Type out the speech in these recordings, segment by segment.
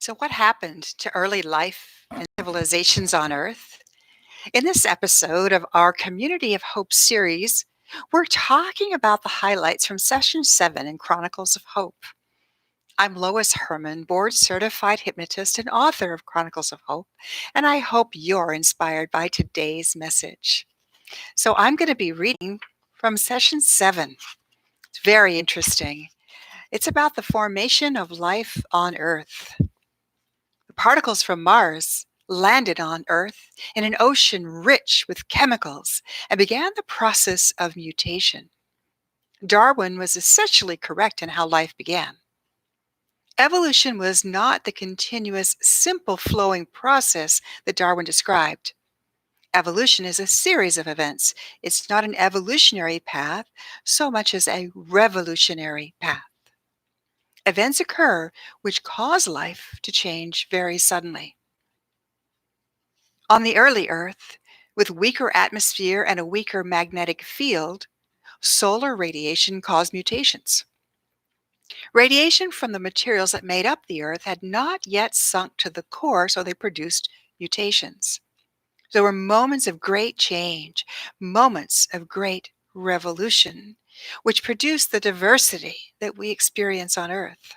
So, what happened to early life and civilizations on Earth? In this episode of our Community of Hope series, we're talking about the highlights from Session 7 in Chronicles of Hope. I'm Lois Hermann, board certified hypnotist and author of Chronicles of Hope, and I hope you're inspired by today's message. So, I'm going to be reading from Session 7. It's very interesting. It's about the formation of life on Earth. The particles from Mars landed on Earth in an ocean rich with chemicals and began the process of mutation. Darwin was essentially correct in how life began. Evolution was not the continuous, simple flowing process that Darwin described. Evolution is a series of events. It's not an evolutionary path so much as a revolutionary path. Events occur which cause life to change very suddenly. On the early Earth, with weaker atmosphere and a weaker magnetic field, solar radiation caused mutations. Radiation from the materials that made up the Earth had not yet sunk to the core, so they produced mutations. There were moments of great change, moments of great revolution, which produced the diversity that we experience on Earth.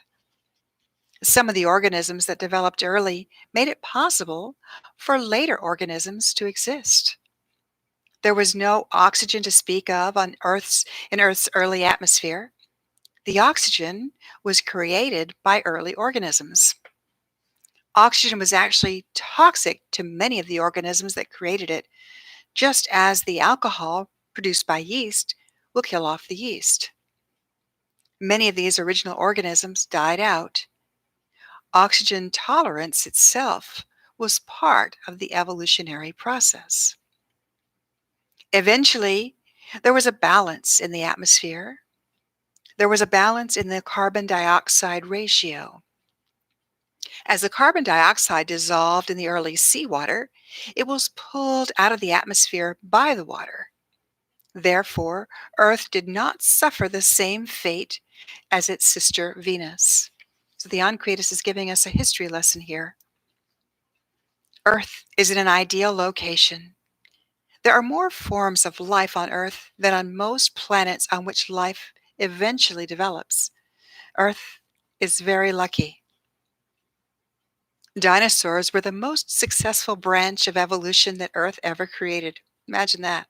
Some of the organisms that developed early made it possible for later organisms to exist. There was no oxygen to speak of in Earth's early atmosphere. The oxygen was created by early organisms. Oxygen was actually toxic to many of the organisms that created it, just as the alcohol produced by yeast will kill off the yeast. Many of these original organisms died out. Oxygen tolerance itself was part of the evolutionary process. Eventually, there was a balance in the atmosphere. There was a balance in the carbon dioxide ratio. As the carbon dioxide dissolved in the early seawater, it was pulled out of the atmosphere by the water. Therefore, Earth did not suffer the same fate as its sister Venus. So the Anquietas is giving us a history lesson here. Earth is in an ideal location. There are more forms of life on Earth than on most planets on which life eventually develops. Earth is very lucky. Dinosaurs were the most successful branch of evolution that Earth ever created. Imagine that.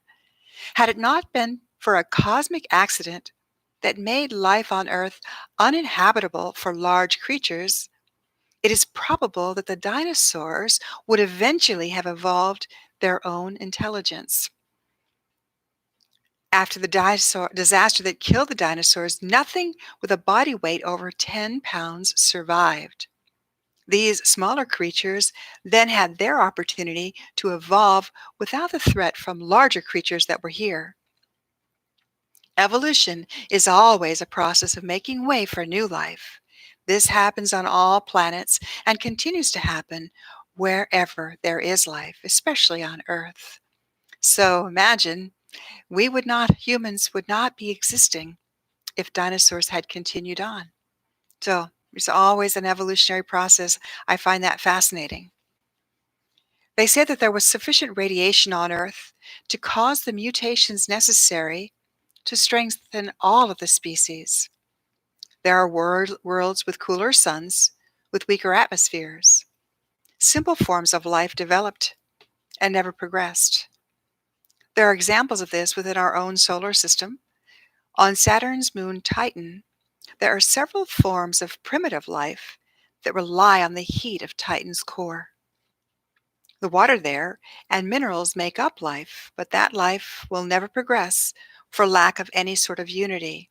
Had it not been for a cosmic accident that made life on Earth uninhabitable for large creatures, it is probable that the dinosaurs would eventually have evolved their own intelligence. After the disaster that killed the dinosaurs, nothing with a body weight over 10 pounds survived. These smaller creatures then had their opportunity to evolve without the threat from larger creatures that were here. Evolution is always a process of making way for new life. This happens on all planets and continues to happen wherever there is life, especially on Earth. So imagine humans would not be existing if dinosaurs had continued on. So there's always an evolutionary process. I find that fascinating. They said that there was sufficient radiation on Earth to cause the mutations necessary to strengthen all of the species. There are worlds with cooler suns, with weaker atmospheres. Simple forms of life developed and never progressed. There are examples of this within our own solar system. On Saturn's moon Titan, there are several forms of primitive life that rely on the heat of Titan's core. The water there and minerals make up life, but that life will never progress for lack of any sort of unity.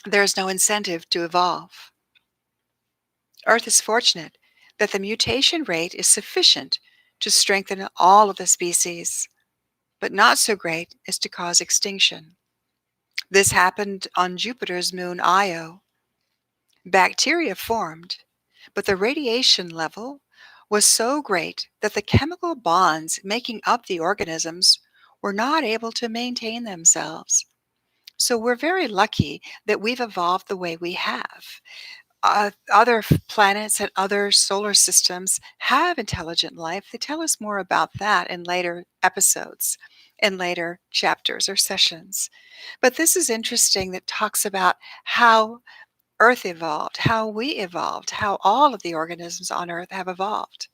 There is no incentive to evolve. Earth is fortunate that the mutation rate is sufficient to strengthen all of the species, but not so great as to cause extinction. This happened on Jupiter's moon Io. Bacteria formed, but the radiation level was so great that the chemical bonds making up the organisms were not able to maintain themselves. So we're very lucky that we've evolved the way we have. Other planets and other solar systems have intelligent life. They tell us more about that in later episodes, in later chapters or sessions. But this is interesting that talks about how Earth evolved, how we evolved, how all of the organisms on Earth have evolved.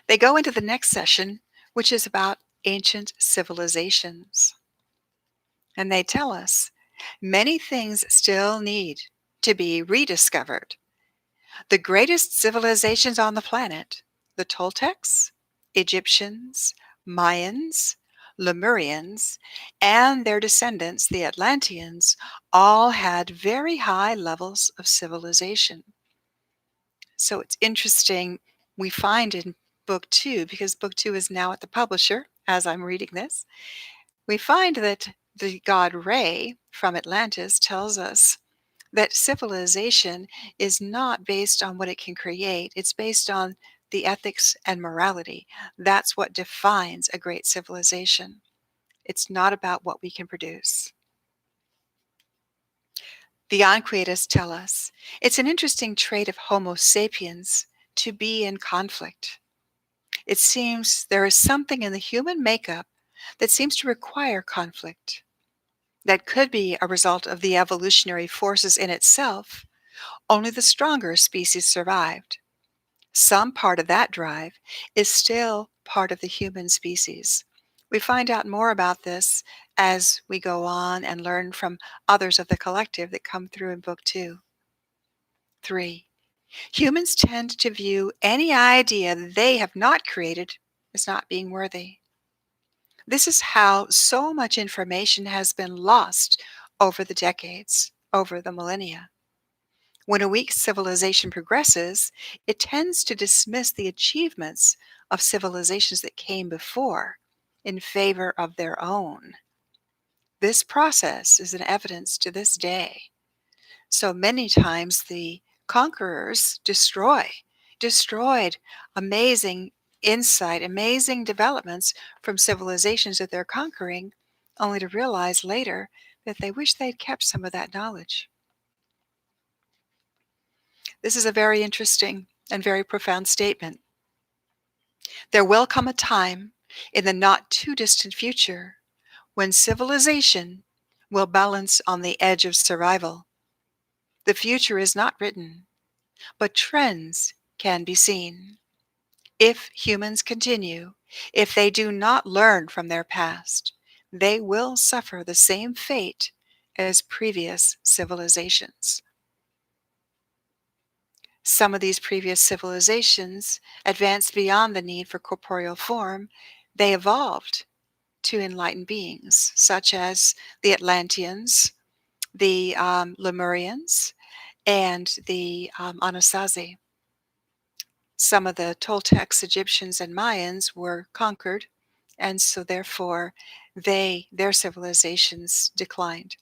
They go into the next session, which is about ancient civilizations. And they tell us many things still need to be rediscovered. The greatest civilizations on the planet, the Toltecs, Egyptians, Mayans, Lemurians, and their descendants, the Atlanteans, all had very high levels of civilization. So it's interesting, we find in book two, because book two is now at the publisher as I'm reading this, we find that the god Re from Atlantis tells us that civilization is not based on what it can create, it's based on the ethics and morality. That's what defines a great civilization. It's not about what we can produce. The Anquietas tell us it's an interesting trait of Homo sapiens to be in conflict. It seems there is something in the human makeup that seems to require conflict. That could be a result of the evolutionary forces in itself. Only the stronger species survived. Some part of that drive is still part of the human species. We find out more about this as we go on and learn from others of the collective that come through in book two. 3. Humans tend to view any idea they have not created as not being worthy. This is how so much information has been lost over the decades, over the millennia. When a weak civilization progresses, it tends to dismiss the achievements of civilizations that came before in favor of their own. This process is an evidence to this day. So many times the conquerors destroyed amazing insight, amazing developments from civilizations that they're conquering, only to realize later that they wish they'd kept some of that knowledge. This is a very interesting and very profound statement. There will come a time in the not too distant future when civilization will balance on the edge of survival. The future is not written, but trends can be seen. If humans continue, if they do not learn from their past, they will suffer the same fate as previous civilizations. Some of these previous civilizations advanced beyond the need for corporeal form. They evolved to enlightened beings, such as the Atlanteans, the Lemurians, and the Anasazi. Some of the Toltecs, Egyptians, and Mayans were conquered, and so therefore their civilizations declined.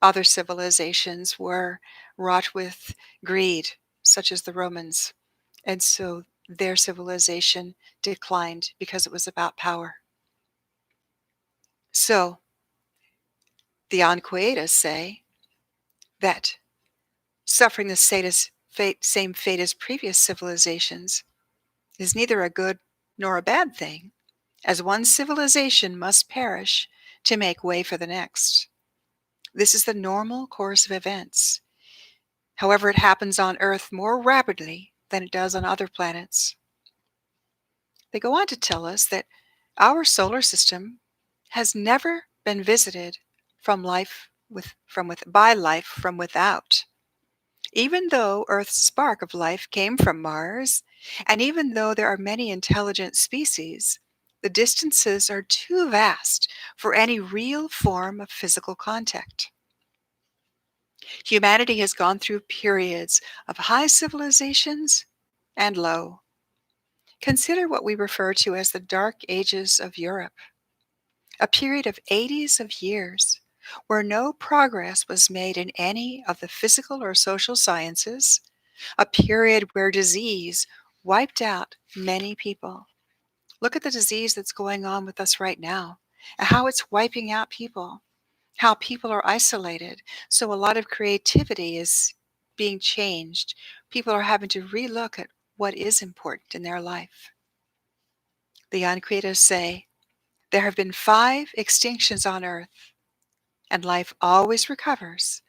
Other civilizations were wrought with greed, such as the Romans, and so their civilization declined because it was about power. So the Anquietas say that suffering the same fate as previous civilizations is neither a good nor a bad thing, as one civilization must perish to make way for the next. This is the normal course of events. However, it happens on Earth more rapidly than it does on other planets. They go on to tell us that our solar system has never been visited by life from without. Even though Earth's spark of life came from Mars, and even though there are many intelligent species, the distances are too vast for any real form of physical contact. Humanity has gone through periods of high civilizations and low. Consider what we refer to as the Dark Ages of Europe, a period of 80s of years where no progress was made in any of the physical or social sciences, a period where disease wiped out many people. Look at the disease that's going on with us right now and how it's wiping out people. how people are isolated. So a lot of creativity is being changed. People are having to relook at what is important in their life. The Anquietas say, there have been 5 extinctions on Earth, and life always recovers,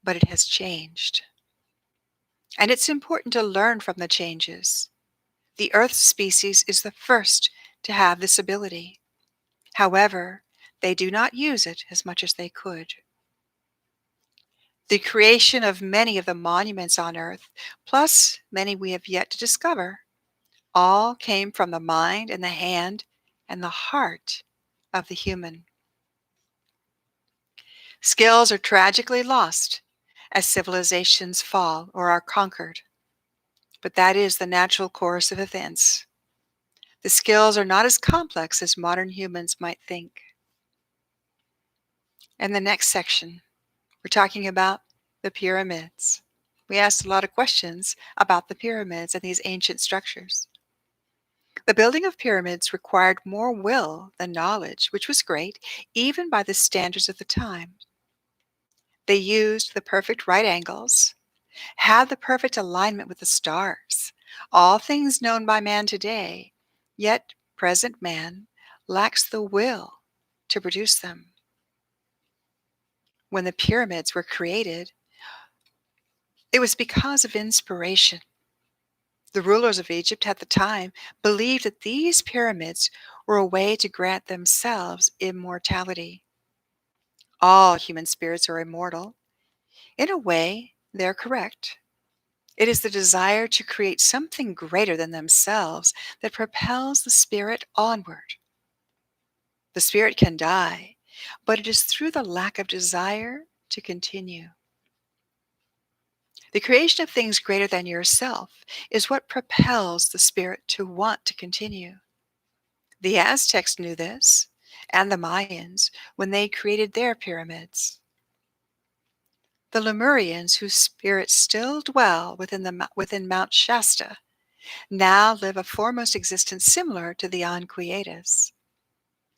but it has changed. And it's important to learn from the changes. The Earth species is the first to have this ability. However, they do not use it as much as they could. The creation of many of the monuments on Earth, plus many we have yet to discover, all came from the mind and the hand and the heart of the human. Skills are tragically lost as civilizations fall or are conquered, but that is the natural course of events. The skills are not as complex as modern humans might think. In the next section, we're talking about the pyramids. We asked a lot of questions about the pyramids and these ancient structures. The building of pyramids required more will than knowledge, which was great, even by the standards of the time. They used the perfect right angles, had the perfect alignment with the stars, all things known by man today, yet present man lacks the will to produce them. When the pyramids were created, it was because of inspiration. The rulers of Egypt at the time believed that these pyramids were a way to grant themselves immortality. All human spirits are immortal. In a way, they're correct. It is the desire to create something greater than themselves that propels the spirit onward. The spirit can die, but it is through the lack of desire to continue. The creation of things greater than yourself is what propels the spirit to want to continue. The Aztecs knew this, and the Mayans, when they created their pyramids. The Lemurians, whose spirits still dwell within Mount Shasta, now live a foremost existence similar to the Anquietas.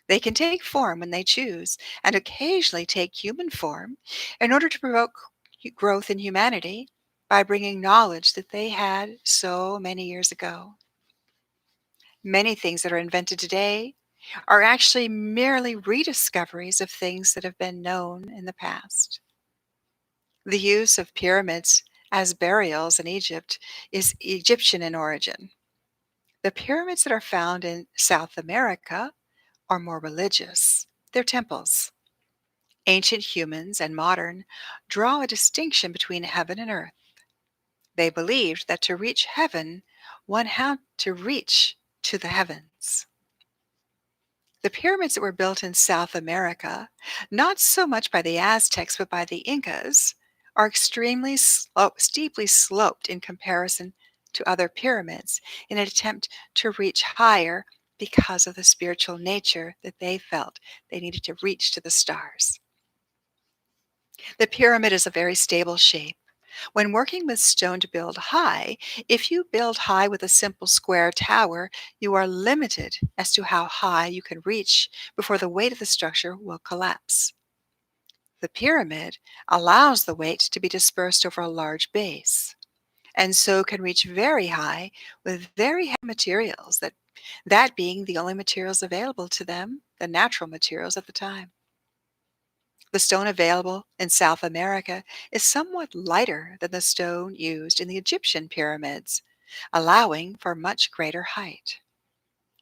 They can take form when they choose, and occasionally take human form in order to provoke growth in humanity by bringing knowledge that they had so many years ago. Many things that are invented today are actually merely rediscoveries of things that have been known in the past. The use of pyramids as burials in Egypt is Egyptian in origin. The pyramids that are found in South America are more religious. They're temples. Ancient humans and modern draw a distinction between heaven and earth. They believed that to reach heaven, one had to reach to the heavens. The pyramids that were built in South America, not so much by the Aztecs but by the Incas, are extremely steeply sloped in comparison to other pyramids in an attempt to reach higher because of the spiritual nature that they felt they needed to reach to the stars. The pyramid is a very stable shape. When working with stone to build high, if you build high with a simple square tower, you are limited as to how high you can reach before the weight of the structure will collapse. The pyramid allows the weight to be dispersed over a large base, and so can reach very high with very heavy materials, that being the only materials available to them, the natural materials at the time. The stone available in South America is somewhat lighter than the stone used in the Egyptian pyramids, allowing for much greater height.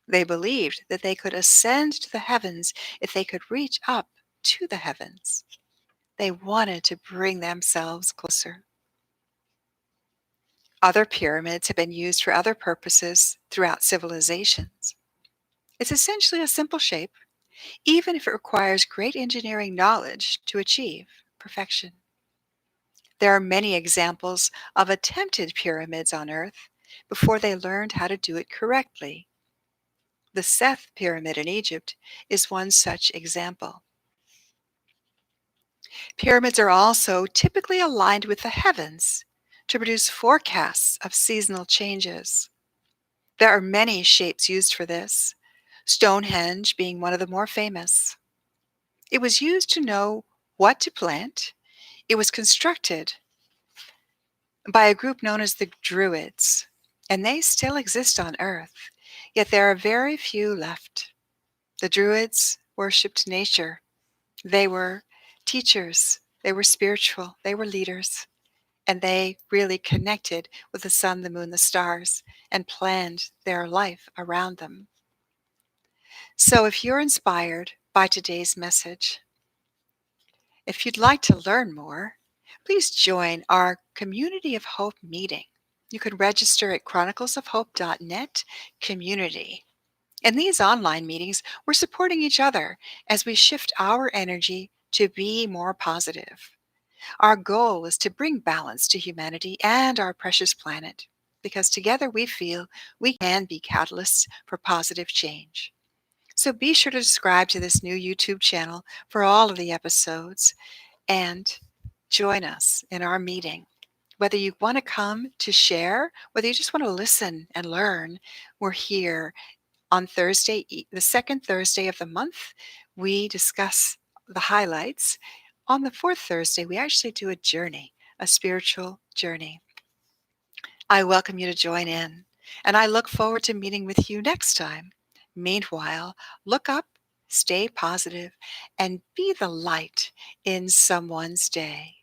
They believed that they could ascend to the heavens if they could reach up to the heavens. They wanted to bring themselves closer. Other pyramids have been used for other purposes throughout civilizations. It's essentially a simple shape, even if it requires great engineering knowledge to achieve perfection. There are many examples of attempted pyramids on Earth before they learned how to do it correctly. The Seth Pyramid in Egypt is one such example. Pyramids are also typically aligned with the heavens to produce forecasts of seasonal changes. There are many shapes used for this, Stonehenge being one of the more famous. It was used to know what to plant. It was constructed by a group known as the Druids, and they still exist on Earth, yet there are very few left. The Druids worshipped nature. They were teachers, they were spiritual, they were leaders, and they really connected with the sun, the moon, the stars, and planned their life around them. So if you're inspired by today's message, if you'd like to learn more, please join our Community of Hope meeting. You can register at chroniclesofhope.net community. In these online meetings, we're supporting each other as we shift our energy to be more positive. Our goal is to bring balance to humanity and our precious planet, because together we feel we can be catalysts for positive change. So be sure to subscribe to this new YouTube channel for all of the episodes and join us in our meeting. Whether you want to come to share, whether you just want to listen and learn, we're here on Thursday, the second Thursday of the month. We discuss the highlights. On the fourth Thursday, we actually do a journey, a spiritual journey. I welcome you to join in, and I look forward to meeting with you next time. Meanwhile, look up, stay positive, and be the light in someone's day.